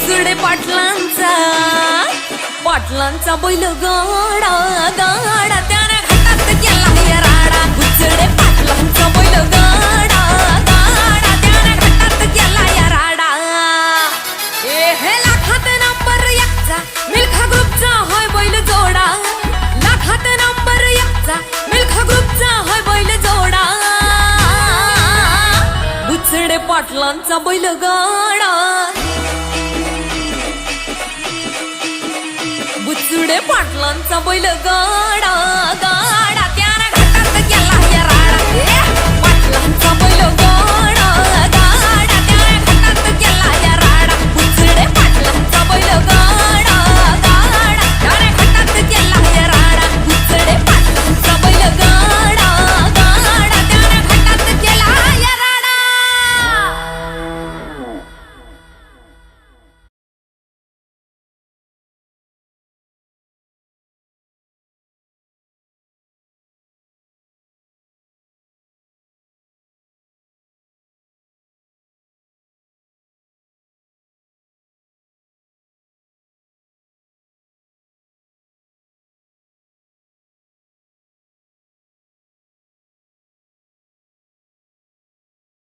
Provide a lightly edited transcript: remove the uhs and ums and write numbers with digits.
बुचडे पाटलांचा बैल गाडा गाडा त्याने घाटात केला या राडा बुचडे पाटलांचा बैल गाडा गाडा त्याने घाटात केला या राडा हे लाखात नंबर एकचा मिल्खा ग्रुपचा होय बैल जोडा लाखात नंबर एकचा मिल्खा ग्रुपचा होय बैल जोडा बुचडे पाटलांचा बैल गाडा बुचडे पाटलांचा बैल गाडा